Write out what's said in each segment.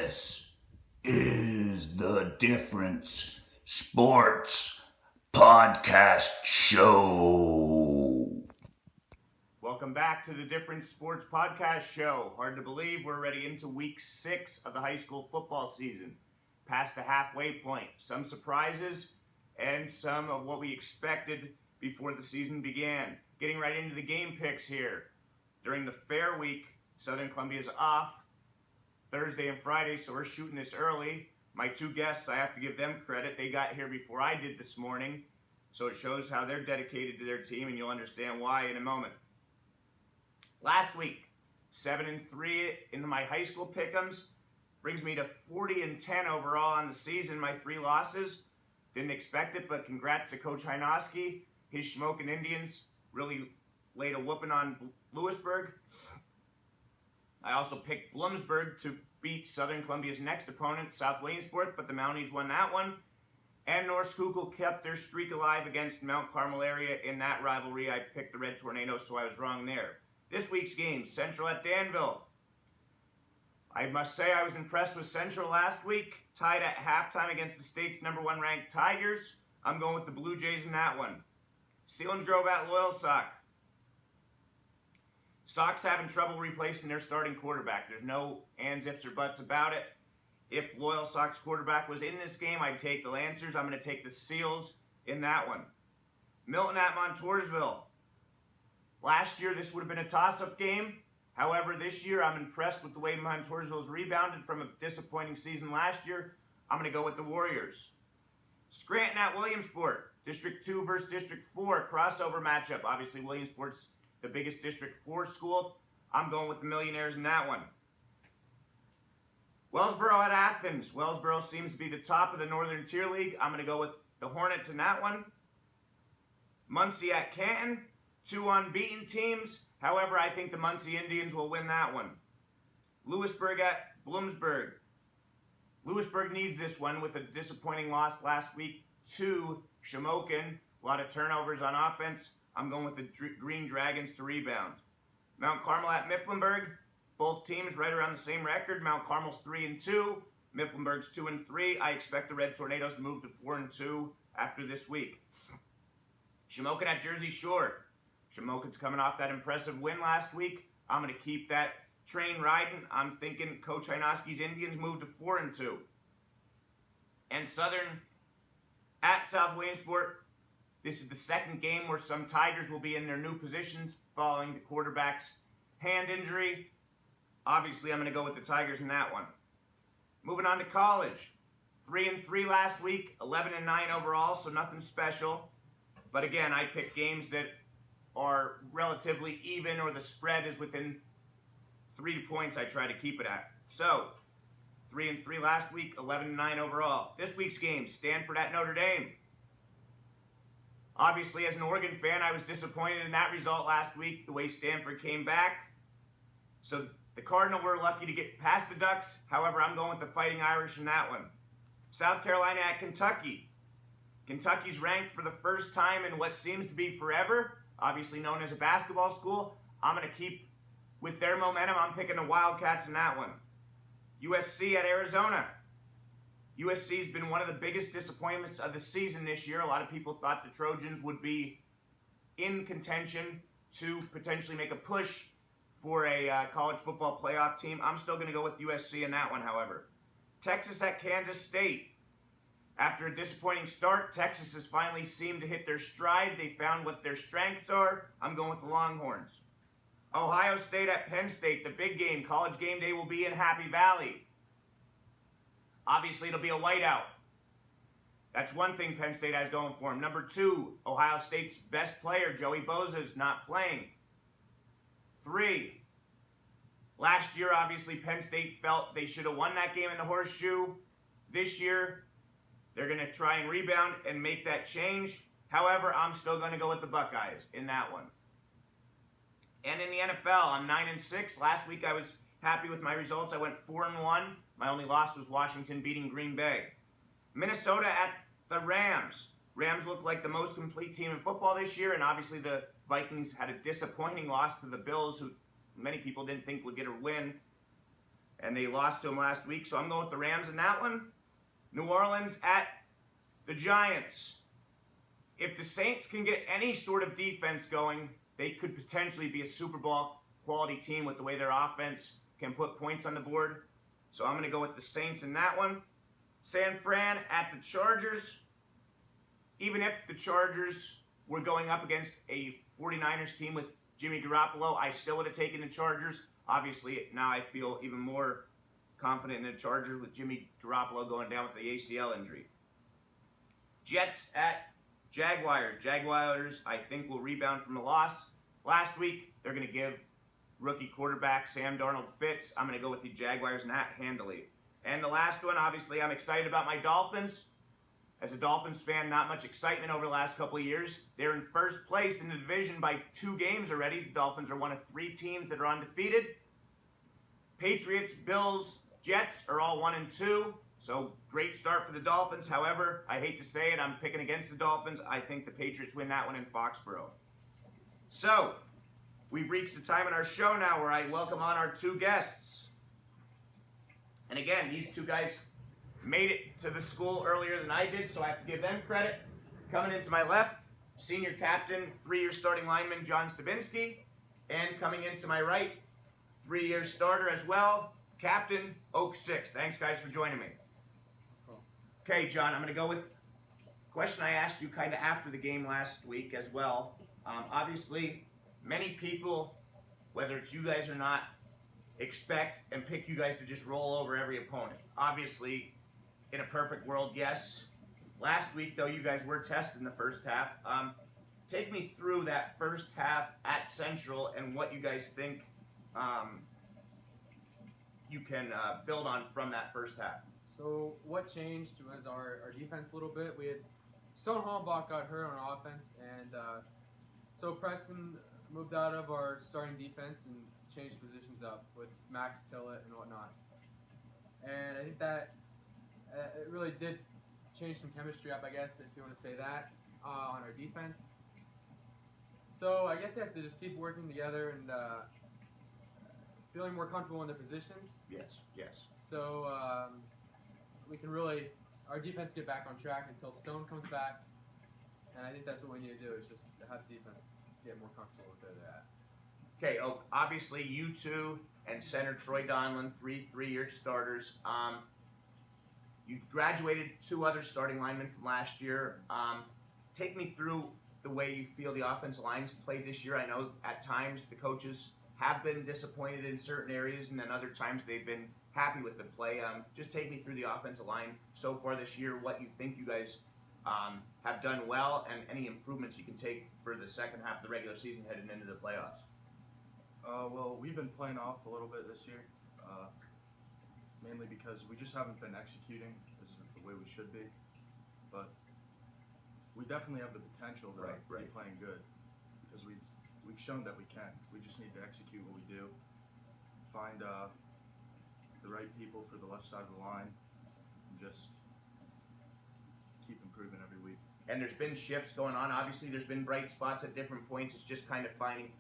This is the Difference Sports Podcast Show. Welcome back to the Difference Sports Podcast Show. Hard to believe we're already into week 6 of the high school football season. Past the halfway point. Some surprises and some of what we expected before the season began. Getting right into the game picks here. During the fair week, Southern Columbia's off Thursday and Friday, so we're shooting this early. My two guests, I have to give them credit. They got here before I did this morning, so it shows how they're dedicated to their team, and you'll understand why in a moment. Last week, 7-3 in my high school pick'ems brings me to 40-10 overall on the season. My 3 losses, didn't expect it, but congrats to Coach Hynoski. His Schmokin' Indians really laid a whooping on Lewisburg. I also picked Bloomsburg to beat Southern Columbia's next opponent, South Williamsport, but the Mounties won that one. And North Schuylkill kept their streak alive against Mount Carmel area in that rivalry. I picked the Red Tornadoes, so I was wrong there. This week's game, Central at Danville. I must say I was impressed with Central last week. Tied at halftime against the state's #1 ranked Tigers. I'm going with the Blue Jays in that one. Selinsgrove at Loyalsock. Sox having trouble replacing their starting quarterback. There's no ands, ifs, or buts about it. If Loyalsock's quarterback was in this game, I'd take the Lancers. I'm going to take the Seals in that one. Milton at Montoursville. Last year, this would have been a toss-up game. However, this year, I'm impressed with the way Montoursville's rebounded from a disappointing season last year. I'm going to go with the Warriors. Scranton at Williamsport. District 2 versus District 4 crossover matchup. Obviously, Williamsport's the biggest District 4 school. I'm going with the Millionaires in that one. Wellsboro at Athens. Wellsboro seems to be the top of the Northern Tier League. I'm going to go with the Hornets in that one. Muncie at Canton. 2 unbeaten teams. However, I think the Muncie Indians will win that one. Lewisburg at Bloomsburg. Lewisburg needs this one with a disappointing loss last week to Shamokin. A lot of turnovers on offense. I'm going with the Green Dragons to rebound. Mount Carmel at Mifflinburg. Both teams right around the same record. Mount Carmel's 3-2. Mifflinburg's 2-3. I expect the Red Tornadoes to move to 4-2 after this week. Shamokin at Jersey Shore. Shamokin's coming off that impressive win last week. I'm going to keep that train riding. I'm thinking Coach Hynoski's Indians move to 4-2. And Southern at South Williamsport. This is the second game where some Tigers will be in their new positions following the quarterback's hand injury. Obviously, I'm going to go with the Tigers in that one. Moving on to college. 3-3 last week, 11-9 overall, so nothing special. But again, I pick games that are relatively even or the spread is within 3 points. I try to keep it at. So, 3-3 last week, 11-9 overall. This week's game, Stanford at Notre Dame. Obviously, as an Oregon fan, I was disappointed in that result last week, the way Stanford came back. So, the Cardinal were lucky to get past the Ducks. However, I'm going with the Fighting Irish in that one. South Carolina at Kentucky. Kentucky's ranked for the first time in what seems to be forever, obviously known as a basketball school. I'm going to keep with their momentum. I'm picking the Wildcats in that one. USC at Arizona. USC's been one of the biggest disappointments of the season this year. A lot of people thought the Trojans would be in contention to potentially make a push for a college football playoff team. I'm still going to go with USC in that one, however. Texas at Kansas State. After a disappointing start, Texas has finally seemed to hit their stride. They found what their strengths are. I'm going with the Longhorns. Ohio State at Penn State, the big game. College game day will be in Happy Valley. Obviously, it'll be a whiteout. That's one thing Penn State has going for them. Number 2, Ohio State's best player, Joey Bosa, is not playing. 3, last year, obviously, Penn State felt they should have won that game in the Horseshoe. This year, they're going to try and rebound and make that change. However, I'm still going to go with the Buckeyes in that one. And in the NFL, I'm 9-6. Last week, I was happy with my results. I went 4-1. My only loss was Washington beating Green Bay. Minnesota at the Rams. Rams look like the most complete team in football this year, and obviously the Vikings had a disappointing loss to the Bills, who many people didn't think would get a win. and they lost to them last week, so I'm going with the Rams in that one. New Orleans at the Giants. If the Saints can get any sort of defense going, they could potentially be a Super Bowl quality team with the way their offense can put points on the board. So I'm going to go with the Saints in that one. San Fran at the Chargers. Even if the Chargers were going up against a 49ers team with Jimmy Garoppolo, I still would have taken the Chargers. Obviously, now I feel even more confident in the Chargers with Jimmy Garoppolo going down with the ACL injury. Jets at Jaguars. Jaguars, I think, will rebound from the loss last week. They're going to give rookie quarterback Sam Darnold fits. I'm going to go with the Jaguars and that handily. And the last one, obviously, I'm excited about my Dolphins. As a Dolphins fan, not much excitement over the last couple of years. They're in first place in the division by 2 games already. The Dolphins are one of 3 teams that are undefeated. Patriots, Bills, Jets are all 1-2. So great start for the Dolphins. However, I hate to say it, I'm picking against the Dolphins. I think the Patriots win that one in Foxborough. So, we've reached the time in our show now where I welcome on our 2 guests. And again, these 2 guys made it to the school earlier than I did, so I have to give them credit. Coming into my left, senior captain, 3-year starting lineman John Stabinski. And coming into my right, 3-year starter as well, Captain Oak 6. Thanks, guys, for joining me. Okay, John, I'm going to go with a question I asked you kind of after the game last week as well. Obviously, many people, whether it's you guys or not, expect and pick you guys to just roll over every opponent. Obviously, in a perfect world, yes. Last week, though, you guys were tested in the first half. Take me through that first half at Central and what you guys think you can build on from that first half. So what changed was our defense a little bit. We had Stone Hollenbach got hurt on offense, and so Preston moved out of our starting defense and changed positions up with Max Tillett and whatnot. And I think that it really did change some chemistry up, I guess, if you want to say that, on our defense. So I guess they have to just keep working together and feeling more comfortable in their positions. Yes, yes. So we can really, our defense get back on track until Stone comes back. And I think that's what we need to do, is just have the defense get more comfortable with where they're at. Okay, obviously you 2 and center Troy Donlin, 3-year starters. You graduated 2 other starting linemen from last year. Take me through the way you feel the offensive lines played this year. I know at times the coaches have been disappointed in certain areas, and then other times they've been happy with the play. Just take me through the offensive line so far this year, what you think you guys have done well, and any improvements you can take for the second half of the regular season heading into the playoffs. Well, we've been playing off a little bit this year, mainly because we just haven't been executing the way we should be. But we definitely have the potential to be playing good, because we've shown that we can. We just need to execute what we do, find the right people for the left side of the line, and just keep improving every week. And there's been shifts going on. Obviously, there's been bright spots at different points. It's just kind of finding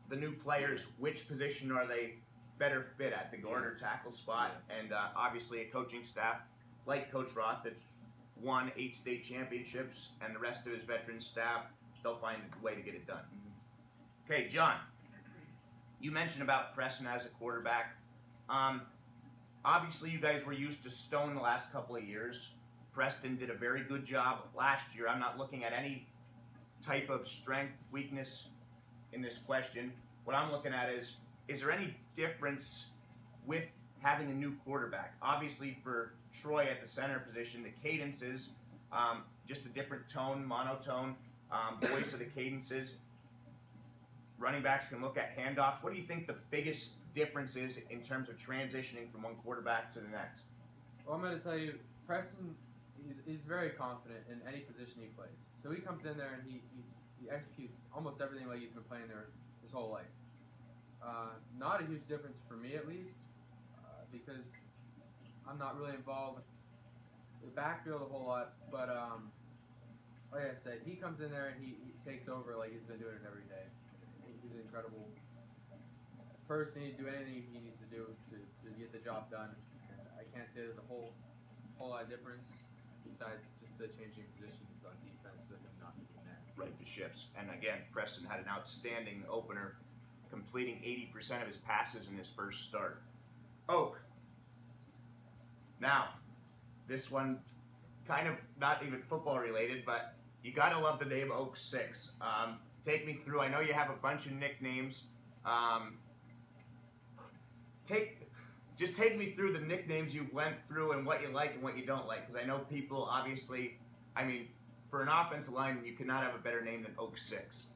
the new players, which position are they better fit at, the guard or tackle spot. And obviously a coaching staff like Coach Roth that's won 8 state championships, and the rest of his veteran staff, they'll find a way to get it done. Okay, John, you mentioned about Preston as a quarterback. Obviously, you guys were used to Stone the last couple of years. Preston did a very good job last year. I'm not looking at any type of strength, weakness in this question. What I'm looking at is there any difference with having a new quarterback? Obviously, for Troy at the center position, the cadences, just a different tone, monotone, voice of the cadences. Running backs can look at handoffs. What do you think the biggest difference is in terms of transitioning from one quarterback to the next? Well, I'm going to tell you, Preston, he's very confident in any position he plays. So he comes in there and he executes almost everything like he's been playing there his whole life. Not a huge difference for me, at least, because I'm not really involved with the backfield a whole lot. But like I said, he comes in there and he takes over like he's been doing it every day. He's an incredible personally do anything he needs to do to get the job done. And I can't say there's a whole lot of difference besides just the changing positions on defense with him not being there. Right, the shifts. And again, Preston had an outstanding opener, completing 80% of his passes in his first start. Oak. Now, this one kind of not even football related, but you gotta love the name Oak 6. Take me through. I know you have a bunch of nicknames. Take me through the nicknames you went through and what you like and what you don't like, because I know people obviously. I mean, for an offensive lineman, you could not have a better name than Oak 6.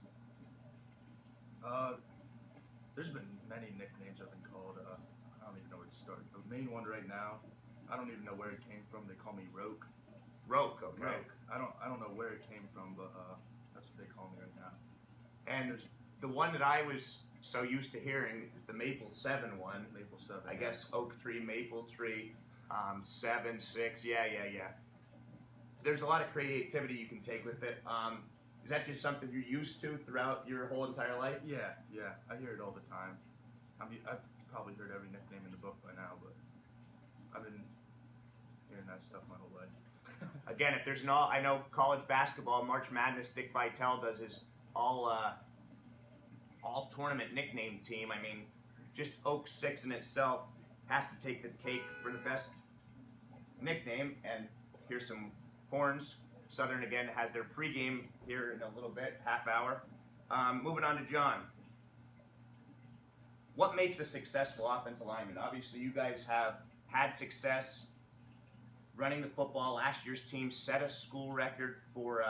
There's been many nicknames I've been called. I don't even know where to start. The main one right now, I don't even know where it came from. They call me Roke. Roke, okay. Roke. I don't know where it came from, but that's what they call me right now. And there's the one that I was so used to hearing is the Maple 7 one. Maple 7. I guess Oak Tree, Maple Tree, 7, 6. Yeah. There's a lot of creativity you can take with it. Is that just something you're used to throughout your whole entire life? Yeah. I hear it all the time. I've probably heard every nickname in the book by now, but I've been hearing that stuff my whole life. Again, if there's I know college basketball, March Madness, Dick Vitale does his all tournament nickname team. I mean, just Oak 6 in itself has to take the cake for the best nickname. And here's some horns. Southern again has their pregame here in a little bit, half hour. Moving on to John. What makes a successful offensive lineman? Obviously, you guys have had success running the football. Last year's team set a school record for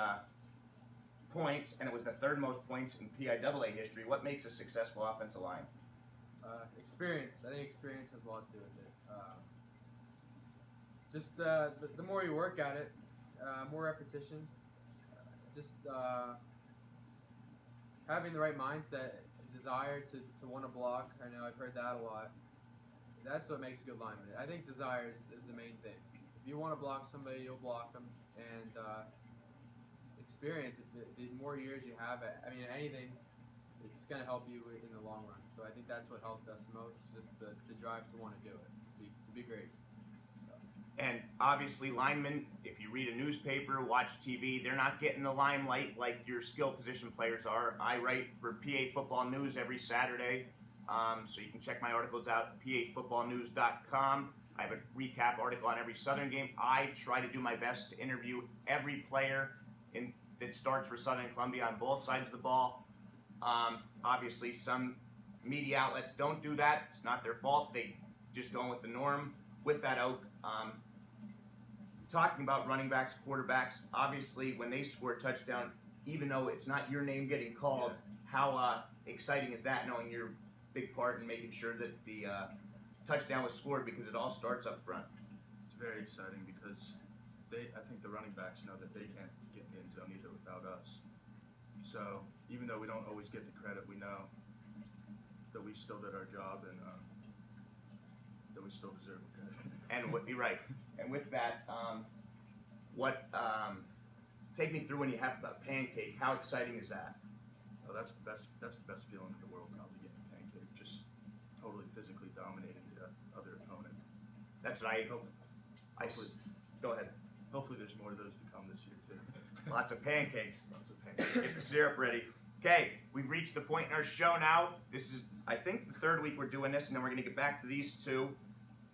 points, and it was the third most points in PIAA history. What makes a successful offensive line? Experience. I think experience has a lot to do with it. The more you work at it, more repetition. Having the right mindset, desire to want to block. I know I've heard that a lot. That's what makes a good lineman. I think desire is the main thing. If you want to block somebody, you'll block them. And experience, the more years you have, anything, it's going to help you in the long run. So I think that's what helped us most, just the drive to want to do it, to be great. And obviously, linemen, if you read a newspaper, watch TV, they're not getting the limelight like your skill position players are. I write for PA Football News every Saturday, so you can check my articles out at pafootballnews.com. I have a recap article on every Southern game. I try to do my best to interview every player that starts for Southern Columbia on both sides of the ball. Obviously, some media outlets don't do that. It's not their fault. They just go with the norm. With that, Oak, talking about running backs, quarterbacks, obviously when they score a touchdown, even though it's not your name getting called, how exciting is that, knowing your big part in making sure that the touchdown was scored, because it all starts up front? It's very exciting because I think the running backs know that they can't get in the end zone either without us. So even though we don't always get the credit, we know that we still did our job and that we still deserve the credit. And you're right. And with that, take me through when you have a pancake. How exciting is that? Oh, that's the best feeling in the world, probably, getting a pancake. Just totally physically dominating the other opponent. That's what go ahead. Hopefully there's more of those to come this year too. Lots of pancakes. Lots of pancakes. Get the syrup ready. Okay, we've reached the point in our show now. This is, I think, the third week we're doing this, and then we're going to get back to these two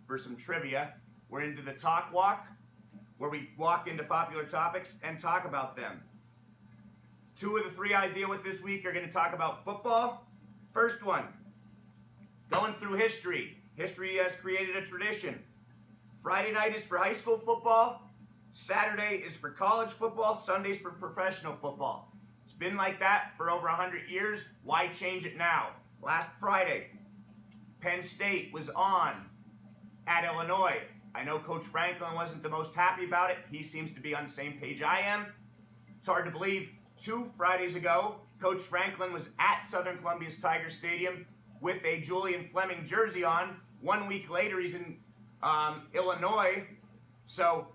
for some trivia. We're into the Talk Walk, where we walk into popular topics and talk about them. Two of the three I deal with this week are going to talk about football. First one, going through history. History has created a tradition. Friday night is for high school football. Saturday is for college football. Sunday's for professional football. It's been like that for over 100 years. Why change it now? Last Friday, Penn State was on at Illinois. I know Coach Franklin wasn't the most happy about it. He seems to be on the same page I am. It's hard to believe 2 Fridays ago, Coach Franklin was at Southern Columbia's Tiger Stadium with a Julian Fleming jersey on. 1 week later, he's in Illinois. So,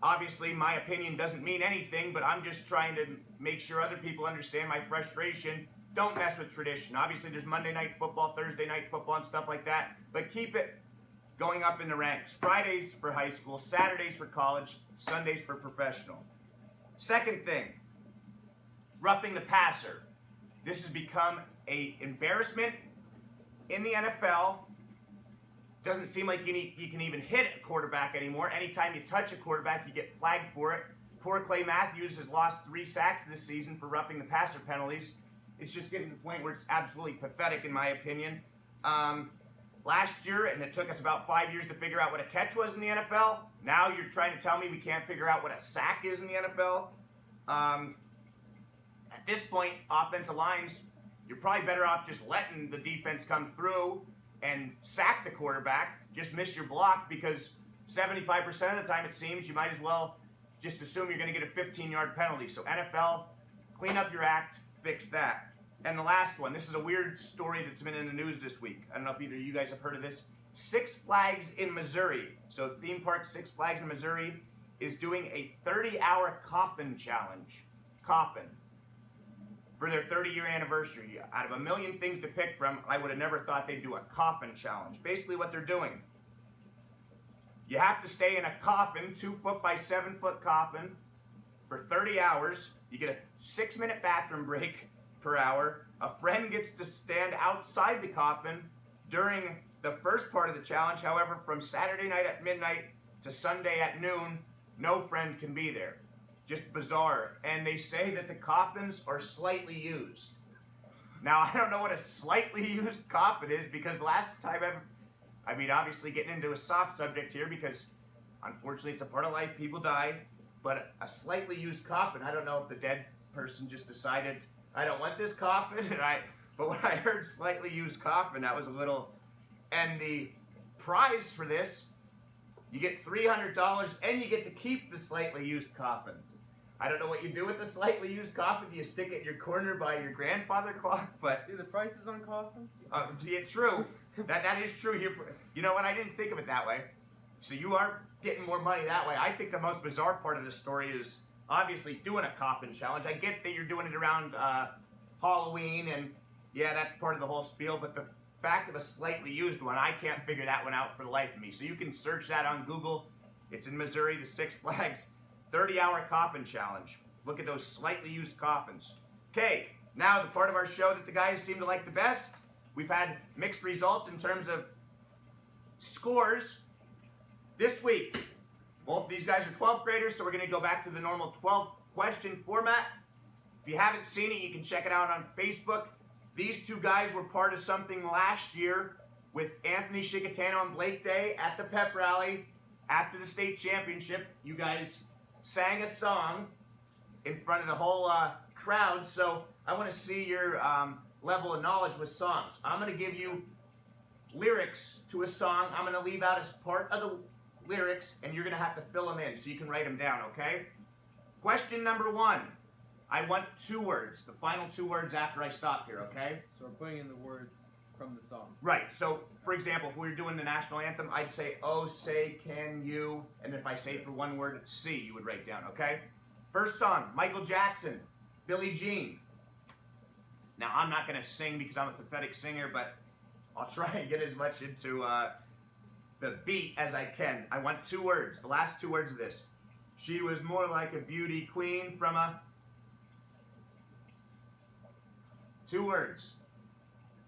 obviously, my opinion doesn't mean anything, but I'm just trying to make sure other people understand my frustration. don't mess with tradition. Obviously, there's Monday night football, Thursday night football, and stuff like that, but keep it going up in the ranks. Fridays for high school, Saturdays for college, Sundays for professional. Second thing, roughing the passer. This has become an embarrassment in the NFL. Doesn't seem like you can even hit a quarterback anymore. Anytime you touch a quarterback, you get flagged for it. Poor Clay Matthews has lost 3 sacks this season for roughing the passer penalties. It's just getting to the point where it's absolutely pathetic, in my opinion. Last year, and it took us about 5 years to figure out what a catch was in the NFL. Now you're trying to tell me we can't figure out what a sack is in the NFL. At this point, offensive lines, you're probably better off just letting the defense come through and sack the quarterback. Just miss your block, because 75% of the time, it seems, you might as well just assume you're going to get a 15-yard penalty. So NFL, clean up your act, fix that. And the last one, this is a weird story that's been in the news this week. I don't know if either of you guys have heard of this. Six Flags in Missouri, so theme park Six Flags in Missouri, is doing a 30-hour coffin challenge. Coffin. For their 30-year anniversary. Out of a million things to pick from, I would have never thought they'd do a coffin challenge. Basically what they're doing, you have to stay in a coffin, 2 foot by 7 foot coffin, for 30 hours. You get a 6-minute bathroom break per hour. A friend gets to stand outside the coffin during the first part of the challenge. However, from Saturday night at midnight to Sunday at noon, no friend can be there. Just bizarre. And they say that the coffins are slightly used. Now, I don't know what a slightly used coffin is, because last time obviously getting into a soft subject here, because unfortunately it's a part of life, people die, but a slightly used coffin, I don't know if the dead person just decided, I don't want this coffin, but when I heard slightly used coffin, that was a little, and the prize for this, you get $300 and you get to keep the slightly used coffin. I don't know what you do with the slightly used coffin. Do you stick it in your corner by your grandfather clock? But see the prices on coffins? Yeah, true. That is true. You know what? I didn't think of it that way. So you are getting more money that way. I think the most bizarre part of the story is obviously doing a coffin challenge. I get that you're doing it around Halloween, and yeah, that's part of the whole spiel. But the fact of a slightly used one, I can't figure that one out for the life of me. So you can search that on Google. It's in Missouri, the Six Flags 30-hour coffin challenge. Look at those slightly used coffins. Okay, now the part of our show that the guys seem to like the best. We've had mixed results in terms of scores this week. Both of these guys are 12th graders, so we're going to go back to the normal 12-question format. If you haven't seen it, you can check it out on Facebook. These two guys were part of something last year with Anthony Chicatano and Blake Day at the pep rally after the state championship. You guys sang a song in front of the whole crowd, so I want to see your level of knowledge with songs. I'm going to give you lyrics to a song. I'm going to leave out as part of the lyrics, and you're going to have to fill them in so you can write them down, okay? Question number 1. I want 2 words, the final 2 words after I stop here, okay? So we're putting in the words from the song. Right, so for example, if we were doing the national anthem, I'd say, oh, say, can you, and if I say for one word, C, you would write down, okay? First song, Michael Jackson, Billie Jean. Now, I'm not going to sing because I'm a pathetic singer, but I'll try and get as much into the beat as I can. I want 2 words, the last 2 words of this. She was more like a beauty queen from a... 2 words.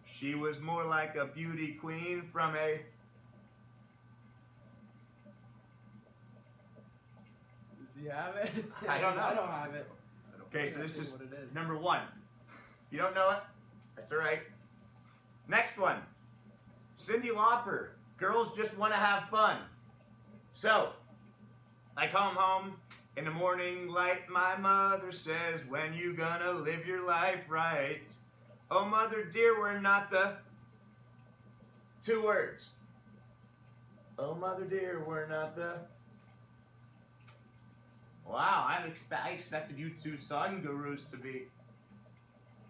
She was more like a beauty queen from a... Does he have it? I don't know. I don't have it. Okay, so this is what it is. number 1. If you don't know it, that's all right. Next one. Cyndi Lauper. Girls just want to have fun. So, I come home in the morning like my mother says, when you gonna live your life right? Oh, mother dear, we're not the... 2 words. Oh, mother dear, we're not the... Wow, I expected you 2 song gurus to be.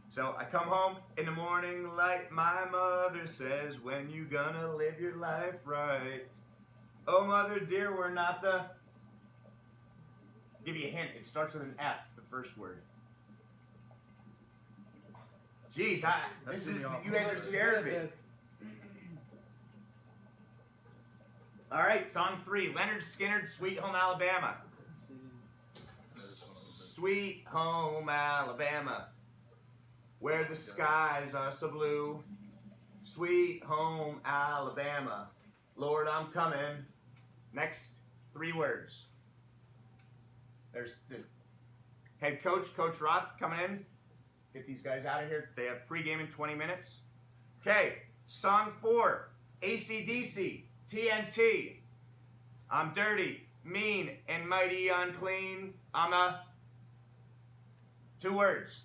So, I come home in the morning like my mother says, when you gonna live your life right? Oh, mother dear, we're not the... Give you a hint, it starts with an F, the first word. Jeez, That's this is, gonna be you guys are scared of me. This. All right, song 3, Leonard Skinner, Sweet Home Alabama. Sweet Home Alabama, where the skies are so blue. Sweet Home Alabama, Lord, I'm coming. Next 3 words. There's the head coach, Coach Roth, coming in. Get these guys out of here. They have pregame in 20 minutes. Okay, song 4, AC/DC, TNT. I'm dirty, mean, and mighty unclean. I'm a 2 words.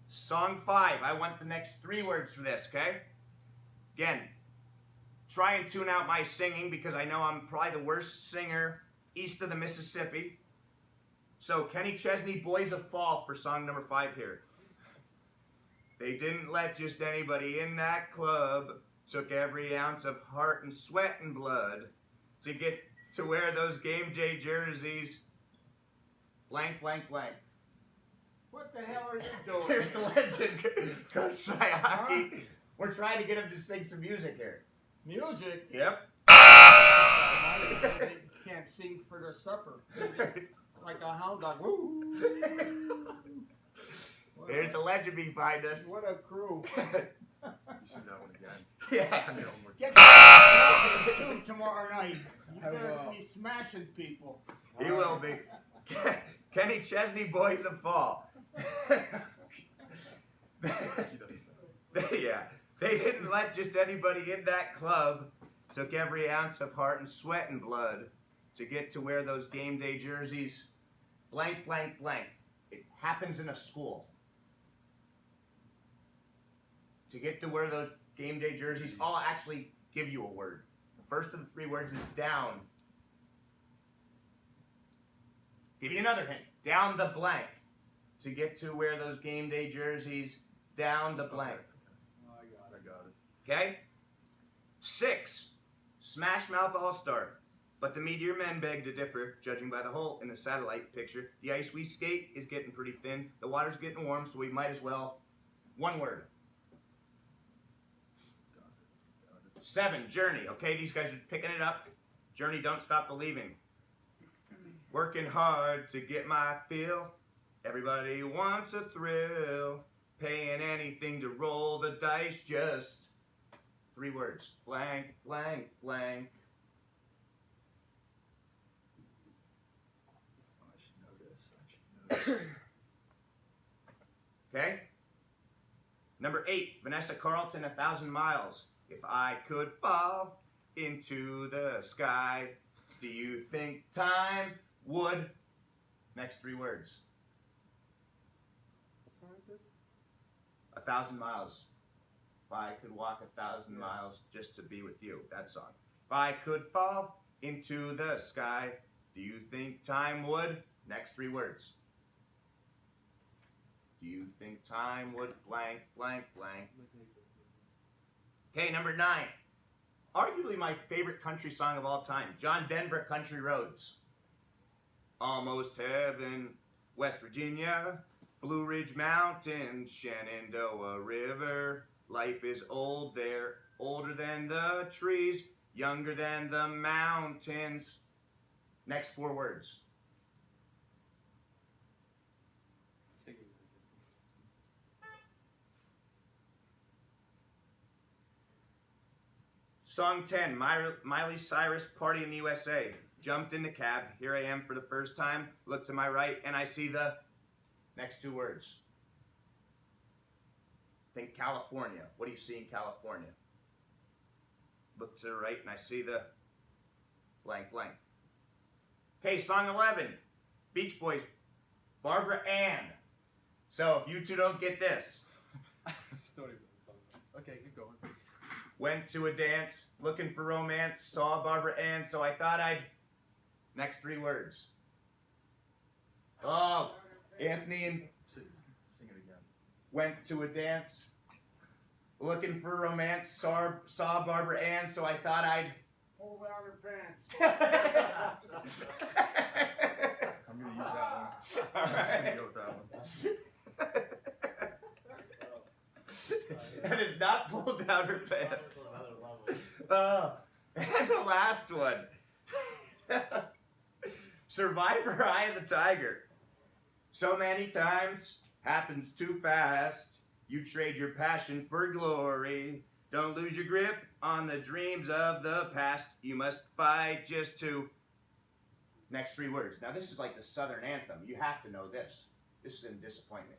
Song 5. I want the next 3 words for this, okay? Again, try and tune out my singing because I know I'm probably the worst singer east of the Mississippi. So, Kenny Chesney, Boys of Fall for song number 5 here. They didn't let just anybody in that club. Took every ounce of heart and sweat and blood to get to wear those game day jerseys. Blank, blank, blank. What the hell are you doing? Here's the legend, Coach Sayaki. We're trying to get him to sing some music here. Music? Yep. They can't sing for their supper. Like a hound dog. Woo! Here's the legend behind us. What a crew. You see that one again. Yeah. Send me homework. Get to tomorrow night. You I better will. be smashing people. He will be. Kenny Chesney, Boys of Fall. She doesn't. Yeah. They didn't let just anybody in that club. Took every ounce of heart and sweat and blood to get to wear those game day jerseys. Blank, blank, blank. It happens in a school. To get to wear those game day jerseys, I'll actually give you a word. The first of the 3 words is down. Give you another hint. Down the blank. To get to wear those game day jerseys, down the blank. Oh, I got I got it. Okay? 6. Smash Mouth All-Star. But the Meteor Men beg to differ, judging by the hole in the satellite picture. The ice we skate is getting pretty thin. The water's getting warm, so we might as well. 1 word. 7. Journey. Okay, these guys are picking it up. Journey, Don't Stop Believing. Working hard to get my fill. Everybody wants a thrill. Paying anything to roll the dice. Just 3 words. Blank, blank, blank. I should know this. Okay? Number 8, Vanessa Carlton, 1,000 Miles. If I could fall into the sky, do you think time would? Next 3 words. What song is this? 1,000 miles. If I could walk 1,000 miles just to be with you. That song. If I could fall into the sky, do you think time would? Next 3 words. Do you think time would? Blank, blank, blank. Okay, number 9. Arguably my favorite country song of all time. John Denver, Country Roads. Almost Heaven, West Virginia. Blue Ridge Mountains, Shenandoah River. Life is old there, older than the trees, younger than the mountains. Next 4 words. Song 10, Miley Cyrus, Party in the USA. Jumped in the cab, here I am for the first time. Look to my right and I see the next 2 words. Think California. What do you see in California? Look to the right and I see the blank, blank. Okay, song 11, Beach Boys, Barbara Ann. So if you 2 don't get this. Still don't even know the song. Okay, keep going. Went to a dance, looking for romance, saw Barbara Ann, so I thought I'd... Next 3 words. Oh, Anthony and... Sing it again. Went to a dance, looking for romance, saw Barbara Ann, so I thought I'd... Pull down her pants. I'm I'm gonna use that one. All I'm just right. gonna go with that one. That is not pulled down her pants. And the last one. Survivor Eye of the Tiger. So many times, happens too fast. You trade your passion for glory. Don't lose your grip on the dreams of the past. You must fight just to... Next 3 words. Now this is like the Southern anthem. You have to know this. This is in disappointment.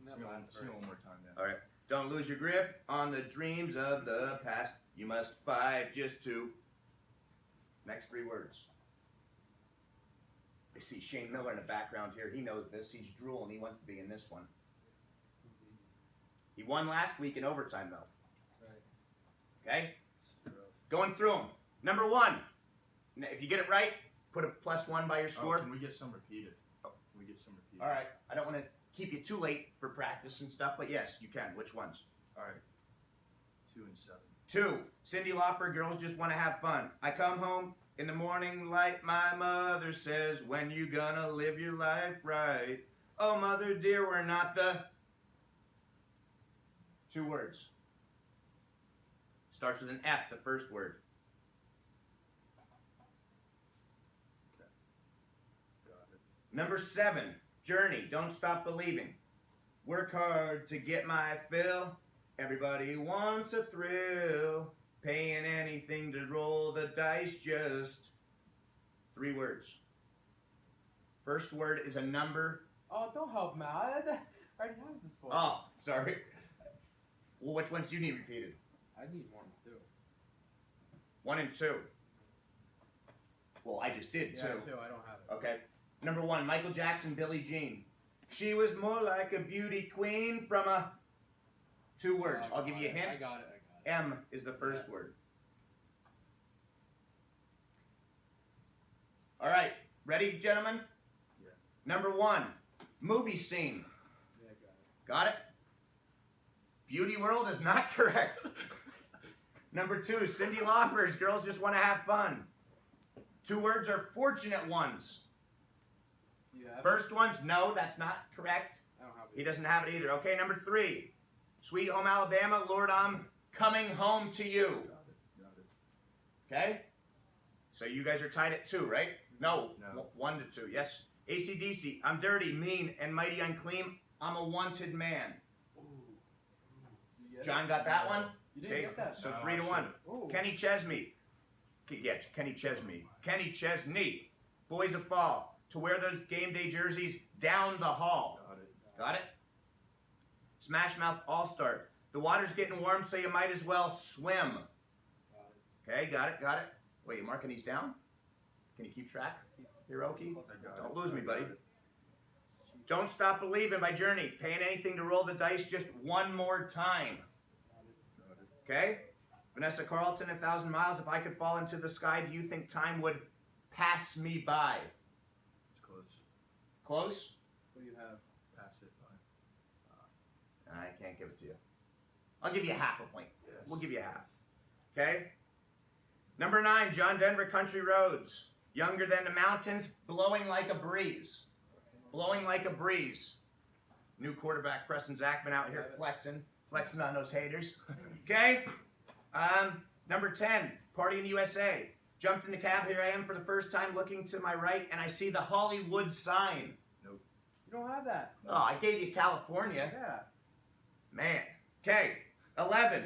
That Sing it last one verse. more time, then. All right. Don't lose your grip on the dreams of the past. You must fight just to... Next 3 words. I see Shane Miller in the background here. He knows this. He's drooling. He wants to be in this one. He won last week in overtime, though. That's right. Okay? Going through them. Number 1. If you get it right, put a +1 by your score. Oh, can we get some repeated? Can we get some repeated? All right. I don't want to keep you too late for practice and stuff, but yes, you can. Which ones? All right. 2 and 7. 2. Cindy Lauper, Girls Just Want to Have Fun. I come home in the morning like my mother says, when you gonna live your life right? Oh, mother dear, we're not the... 2 words. Starts with an F, the first word. Got it. Number 7, Journey, Don't Stop Believing. Work hard to get my fill. Everybody wants a thrill. Paying anything to roll the dice, just 3 words. First word is a number. Oh, don't help, man. I already have this one. Oh, sorry. Well, which ones do you need repeated? I need 1 and 2. 1 and 2. Well, I just did Yeah, 2. 2. I don't have it. Okay. Number 1, Michael Jackson, Billie Jean. She was more like a beauty queen from a... 2 words. I'll give you a hint. I got it. M is the first word. All right. Ready, gentlemen? Yeah. Number 1, movie scene. Yeah, I got it. Got it? Beauty World is not correct. Number 2, Cindy Lauper's Girls Just Want to Have Fun. 2 words are fortunate ones. You have it? First one's no, that's not correct. I don't have it. He doesn't have it either. Okay, number 3, Sweet Home Alabama, Lord, I'm coming home to you. Got it. Got it. Okay? So you guys are tied at 2, right? No. No. 1 to 2. Yes. AC/DC, I'm dirty, mean, and mighty unclean. I'm a wanted man. You get it? John got that one? You didn't Okay, get that. so No, 3 to I 1. Ooh. Kenny Chesney. Yeah, Kenny Chesney. Kenny Chesney. Boys of Fall. To wear those game day jerseys down the hall. Got it. Got it? Smash Mouth All-Star. The water's getting warm, so you might as well swim. Got it. Okay, got it, got it. Wait, you marking these down? Can you keep track, Hiroki? I got Don't it. lose me, I got buddy. it. Don't Stop Believing by Journey. Paying anything to roll the dice just 1 more time. Got it. Okay? Vanessa Carlton, 1,000 miles. If I could fall into the sky, do you think time would pass me by? It's close. Close? What do you have? Pass it by. I can't give it to you. I'll give you half a point. Yes. We'll give you half. Okay? Number 9, John Denver, Country Roads. Younger than the mountains, blowing like a breeze. Blowing like a breeze. New quarterback Preston Zachman out here flexing on those haters. Okay? Number 10, Party in the USA. Jumped in the cab, here I am for the first time, looking to my right, and I see the Hollywood sign. You don't have that. Oh, I gave you California. Yeah. Man. Okay, 11,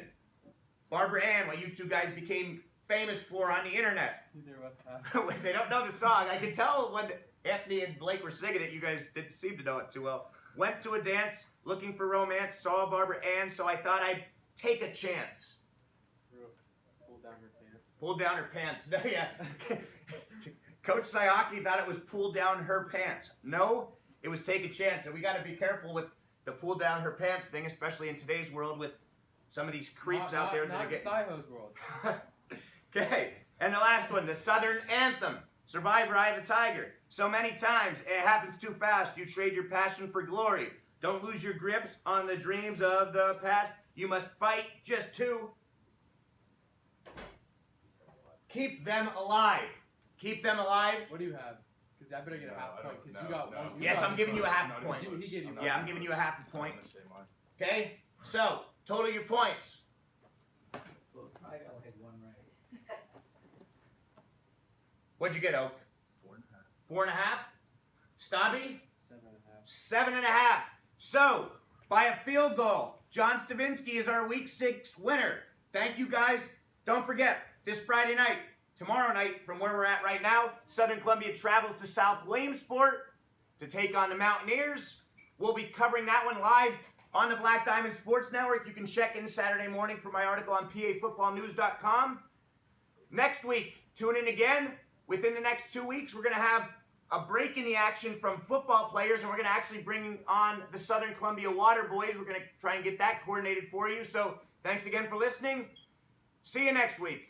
Barbara Ann, what you 2 guys became famous for on the internet. Neither of us have. They don't know the song. I can tell when Anthony and Blake were singing it, you guys didn't seem to know it too well. Went to a dance, looking for romance, saw Barbara Ann, so I thought I'd take a chance. Pull down her pants. Pulled down her pants. No, yeah. Coach Sayaki thought it was pull down her pants. No, it was take a chance. And we got to be careful with the pull down her pants thing, especially in today's world with some of these creeps out there that Not are getting... Saiho's world. Okay, and the last one, the Southern Anthem, Survivor Eye of the Tiger. So many times, it happens too fast, you trade your passion for glory. Don't lose your grips on the dreams of the past. You must fight just to keep them alive. Keep them alive. What do you have? Because I better get a half I point don't- because no, you got no. one. Yes, got I'm giving you a one. half Not point. even close. He gave you I'm one. Yeah, not I'm giving even you a close. half a I'm point. gonna say mine. Okay? So, total your points. Look, I got like one right. What'd you get, Oak? 4.5. 4.5? Stabby? 7.5. 7.5. So, by a field goal, John Stavinsky is our Week 6 winner. Thank you, guys. Don't forget, this Friday night, tomorrow night, from where we're at right now, Southern Columbia travels to South Williamsport to take on the Mountaineers. We'll be covering that one live on the Black Diamond Sports Network. You can check in Saturday morning for my article on PAFootballNews.com. Next week, tune in again. Within the next 2 weeks, we're going to have a break in the action from football players, and we're going to actually bring on the Southern Columbia Water Boys. We're going to try and get that coordinated for you. So thanks again for listening. See you next week.